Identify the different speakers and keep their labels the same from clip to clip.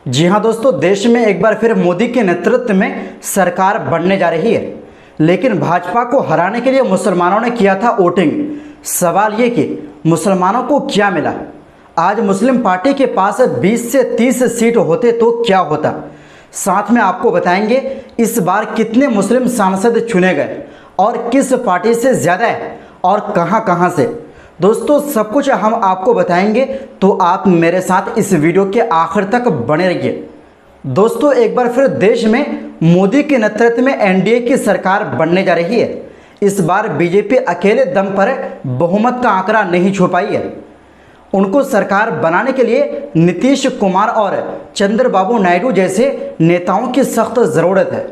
Speaker 1: जी हाँ दोस्तों, देश में एक बार फिर मोदी के नेतृत्व में सरकार बनने जा रही है। लेकिन भाजपा को हराने के लिए मुसलमानों ने किया था वोटिंग। सवाल ये कि मुसलमानों को क्या मिला। आज मुस्लिम पार्टी के पास 20 से 30 सीट होते तो क्या होता। साथ में आपको बताएंगे इस बार कितने मुस्लिम सांसद चुने गए और किस पार्टी से ज़्यादा है और कहां कहां से। दोस्तों सब कुछ हम आपको बताएंगे, तो आप मेरे साथ इस वीडियो के आखिर तक बने रहिए। दोस्तों एक बार फिर देश में मोदी के नेतृत्व में एनडीए की सरकार बनने जा रही है। इस बार बीजेपी अकेले दम पर बहुमत का आंकड़ा नहीं छू पाई है। उनको सरकार बनाने के लिए नीतीश कुमार और चंद्रबाबू नायडू जैसे नेताओं की सख्त ज़रूरत है।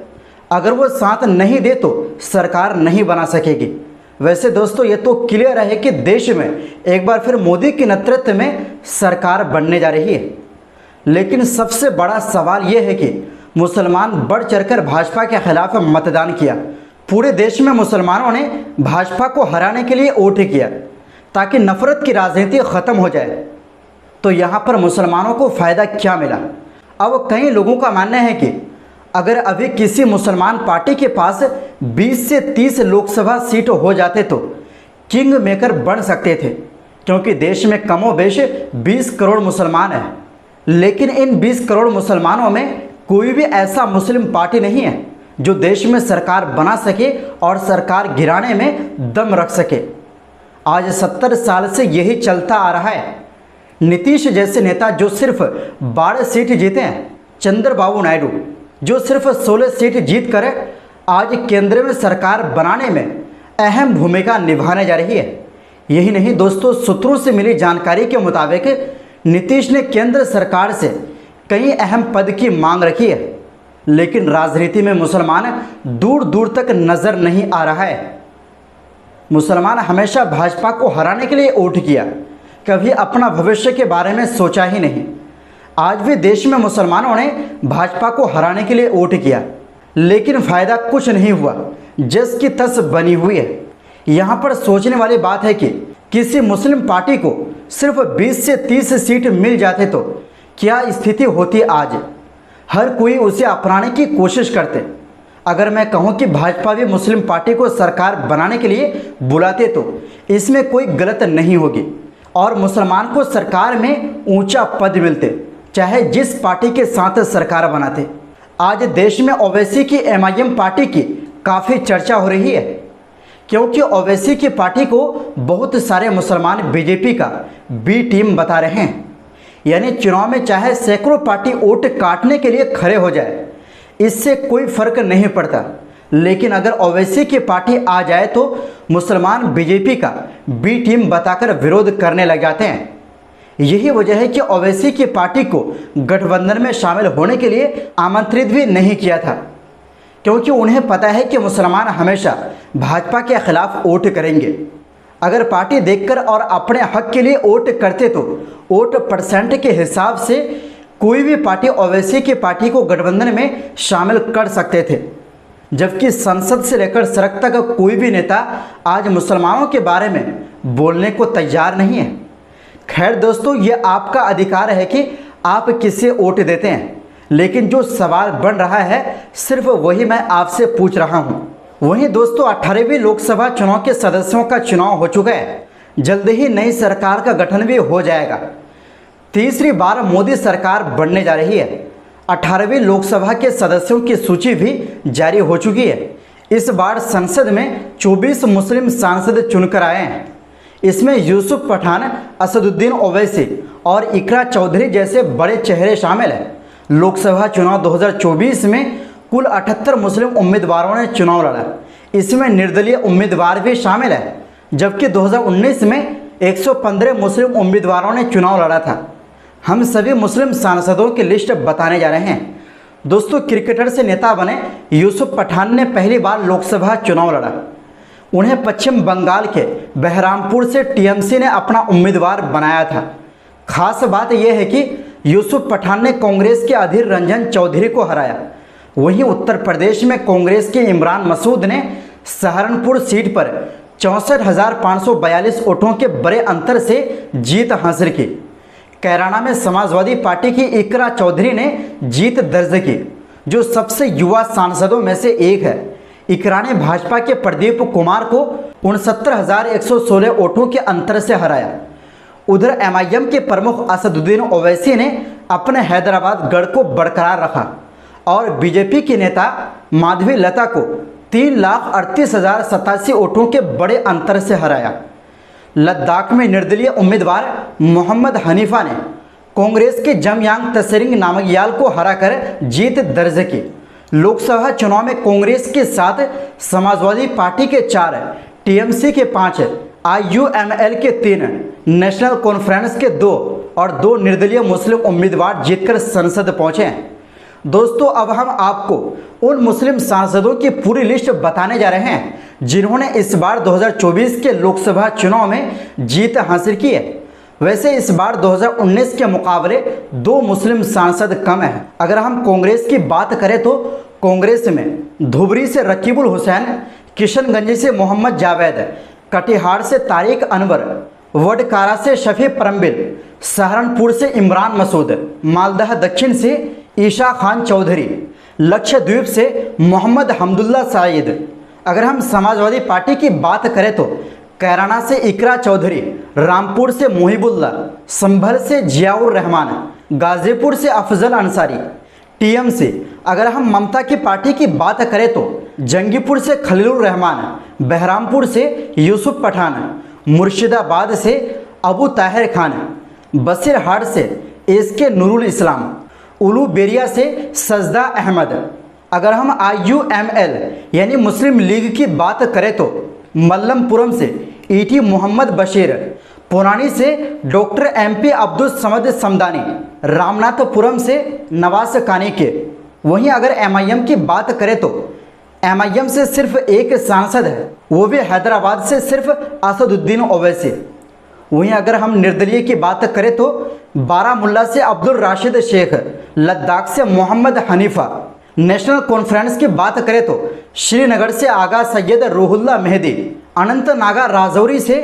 Speaker 1: अगर वो साथ नहीं दे तो सरकार नहीं बना सकेगी। वैसे दोस्तों ये तो क्लियर है कि देश में एक बार फिर मोदी के नेतृत्व में सरकार बनने जा रही है। लेकिन सबसे बड़ा सवाल ये है कि मुसलमान बढ़ चढ़कर भाजपा के खिलाफ मतदान किया। पूरे देश में मुसलमानों ने भाजपा को हराने के लिए वोट किया ताकि नफरत की राजनीति ख़त्म हो जाए। तो यहाँ पर मुसलमानों को फ़ायदा क्या मिला। अब कई लोगों का मानना है कि अगर अभी किसी मुसलमान पार्टी के पास 20 से 30 लोकसभा सीट हो जाते तो किंग मेकर बन सकते थे, क्योंकि देश में कमोबेश 20 करोड़ मुसलमान हैं। लेकिन इन 20 करोड़ मुसलमानों में कोई भी ऐसा मुस्लिम पार्टी नहीं है जो देश में सरकार बना सके और सरकार गिराने में दम रख सके। आज 70 साल से यही चलता आ रहा है। नीतीश जैसे नेता जो सिर्फ 12 सीट जीते हैं, चंद्रबाबू नायडू जो सिर्फ 16 सीट जीत कर आज केंद्र में सरकार बनाने में अहम भूमिका निभाने जा रही है। यही नहीं दोस्तों, सूत्रों से मिली जानकारी के मुताबिक नीतीश ने केंद्र सरकार से कई अहम पद की मांग रखी है। लेकिन राजनीति में मुसलमान दूर दूर तक नज़र नहीं आ रहा है। मुसलमान हमेशा भाजपा को हराने के लिए वोट किया, कभी अपना भविष्य के बारे में सोचा ही नहीं। आज भी देश में मुसलमानों ने भाजपा को हराने के लिए वोट किया, लेकिन फ़ायदा कुछ नहीं हुआ। जस की तस बनी हुई है। यहाँ पर सोचने वाली बात है कि किसी मुस्लिम पार्टी को सिर्फ 20 से 30 सीट मिल जाते तो क्या स्थिति होती आज। हर कोई उसे अपनाने की कोशिश करते। अगर मैं कहूँ कि भाजपा भी मुस्लिम पार्टी को सरकार बनाने के लिए बुलाते तो इसमें कोई गलत नहीं होगी और मुसलमान को सरकार में ऊंचा पद मिलते, चाहे जिस पार्टी के साथ सरकार बनाते। आज देश में ओवैसी की एमआईएम पार्टी की काफ़ी चर्चा हो रही है, क्योंकि ओवैसी की पार्टी को बहुत सारे मुसलमान बीजेपी का बी टीम बता रहे हैं। यानी चुनाव में चाहे सैकड़ों पार्टी वोट काटने के लिए खड़े हो जाए, इससे कोई फर्क नहीं पड़ता। लेकिन अगर ओवैसी की पार्टी आ जाए तो मुसलमान बीजेपी का बी टीम बताकर विरोध करने लग जाते हैं। यही वजह है कि ओवैसी की पार्टी को गठबंधन में शामिल होने के लिए आमंत्रित भी नहीं किया था, क्योंकि उन्हें पता है कि मुसलमान हमेशा भाजपा के खिलाफ वोट करेंगे। अगर पार्टी देखकर और अपने हक के लिए वोट करते तो वोट परसेंट के हिसाब से कोई भी पार्टी ओवैसी की पार्टी को गठबंधन में शामिल कर सकते थे। जबकि संसद से लेकर सड़क तक कोई भी नेता आज मुसलमानों के बारे में बोलने को तैयार नहीं है। खैर दोस्तों, ये आपका अधिकार है कि आप किसे वोट देते हैं, लेकिन जो सवाल बन रहा है सिर्फ वही मैं आपसे पूछ रहा हूँ। वहीं दोस्तों 18वीं लोकसभा चुनाव के सदस्यों का चुनाव हो चुका है। जल्द ही नई सरकार का गठन भी हो जाएगा। तीसरी बार मोदी सरकार बनने जा रही है। 18वीं लोकसभा के सदस्यों की सूची भी जारी हो चुकी है। इस बार संसद में 24 मुस्लिम सांसद चुनकर आए हैं। इसमें यूसुफ पठान, असदुद्दीन ओवैसी और इकरा चौधरी जैसे बड़े चेहरे शामिल हैं। लोकसभा चुनाव 2024 में कुल 78 मुस्लिम उम्मीदवारों ने चुनाव लड़ा। इसमें निर्दलीय उम्मीदवार भी शामिल है, जबकि 2019 में 115 मुस्लिम उम्मीदवारों ने चुनाव लड़ा था। हम सभी मुस्लिम सांसदों की लिस्ट बताने जा रहे हैं। दोस्तों क्रिकेटर से नेता बने यूसुफ पठान ने पहली बार लोकसभा चुनाव लड़ा। उन्हें पश्चिम बंगाल के बहरामपुर से टीएमसी ने अपना उम्मीदवार बनाया था। खास बात यह है कि यूसुफ पठान ने कांग्रेस के अधीर रंजन चौधरी को हराया। वहीं उत्तर प्रदेश में कांग्रेस के इमरान मसूद ने सहारनपुर सीट पर 64,542 वोटों के बड़े अंतर से जीत हासिल की। कैराना में समाजवादी पार्टी की इकरा चौधरी ने जीत दर्ज की, जो सबसे युवा सांसदों में से एक है। इकरा ने भाजपा के प्रदीप कुमार को 69,116 वोटों के अंतर से हराया। उधर एमआईएम के प्रमुख असदुद्दीन ओवैसी ने अपने हैदराबाद गढ़ को बरकरार रखा और बीजेपी की नेता माधवी लता को 3,38,087 वोटों के बड़े अंतर से हराया। लद्दाख में निर्दलीय उम्मीदवार मोहम्मद हनीफा ने कांग्रेस के जमयांग तसेरिंग नामग्याल को हराकर जीत दर्ज की। लोकसभा चुनाव में कांग्रेस के 7, समाजवादी पार्टी के 4, टीएमसी के 5, आईयूएमएल के 3, नेशनल कॉन्फ्रेंस के 2 और 2 निर्दलीय मुस्लिम उम्मीदवार जीतकर संसद पहुंचे हैं। दोस्तों, अब हम आपको उन मुस्लिम सांसदों की पूरी लिस्ट बताने जा रहे हैं जिन्होंने इस बार 2024 के लोकसभा चुनाव में जीत हासिल की है। वैसे इस बार 2019 के मुकाबले 2 मुस्लिम सांसद कम हैं। अगर हम कांग्रेस की बात करें तो कांग्रेस में धुबरी से रकीबुल हुसैन, किशनगंज से मोहम्मद जावेद, कटिहार से तारिक अनवर, वडकारा से शफी परम्बिल, सहारनपुर से इमरान मसूद, मालदह दक्षिण से ईशा खान चौधरी, लक्षद्वीप से मोहम्मद हमदुल्ला साइद। अगर हम समाजवादी पार्टी की बात करें तो कैराना से इकरा चौधरी, रामपुर से मोहिबुल्ला, संभल से जियाउर रहमान, गाजीपुर से अफजल अंसारी। टीएमसी अगर हम ममता की पार्टी की बात करें तो जंगीपुर से खलीलुर रहमान, बहरामपुर से यूसुफ पठान, मुर्शिदाबाद से अबू ताहिर खान, बसीरहाट से एसके नूरुल इस्लाम, उलूबेरिया से सजदा अहमद। अगर हम आईयूएमएल यानी मुस्लिम लीग की बात करें तो मल्लमपुरम से ईटी मोहम्मद बशीर, पुरानी से डॉक्टर एमपी अब्दुल समद समदानी, रामनाथपुरम से नवाज कानिके। वहीं अगर एमआईएम की बात करें तो एमआईएम से सिर्फ एक सांसद है, वो भी हैदराबाद से सिर्फ असदुद्दीन ओवैसी। वहीं अगर हम निर्दलीय की बात करें तो बारामुल्ला से अब्दुल राशिद शेख, लद्दाख से मोहम्मद हनीफा। नेशनल कॉन्फ्रेंस की बात करें तो श्रीनगर से आगा सैयद रूहुल्ला मेहदी, अनंतनागा राजौरी से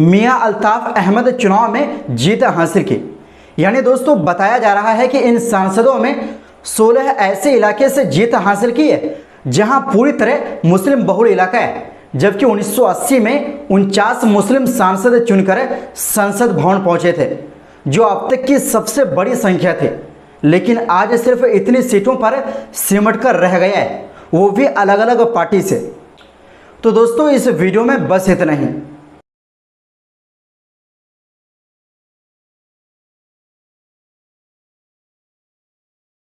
Speaker 1: मियां अल्ताफ अहमद चुनाव में जीत हासिल की। यानी दोस्तों, बताया जा रहा है कि इन सांसदों में 16 ऐसे इलाके से जीत हासिल की है जहां पूरी तरह मुस्लिम बहुल इलाका है, जबकि 1980 में 49 मुस्लिम सांसद चुनकर संसद भवन पहुंचे थे, जो अब तक की सबसे बड़ी संख्या थी। लेकिन आज सिर्फ इतनी सीटों पर सिमट कर रह गया है, वो भी अलग अलग पार्टी से। तो दोस्तों, इस वीडियो में बस इतना ही।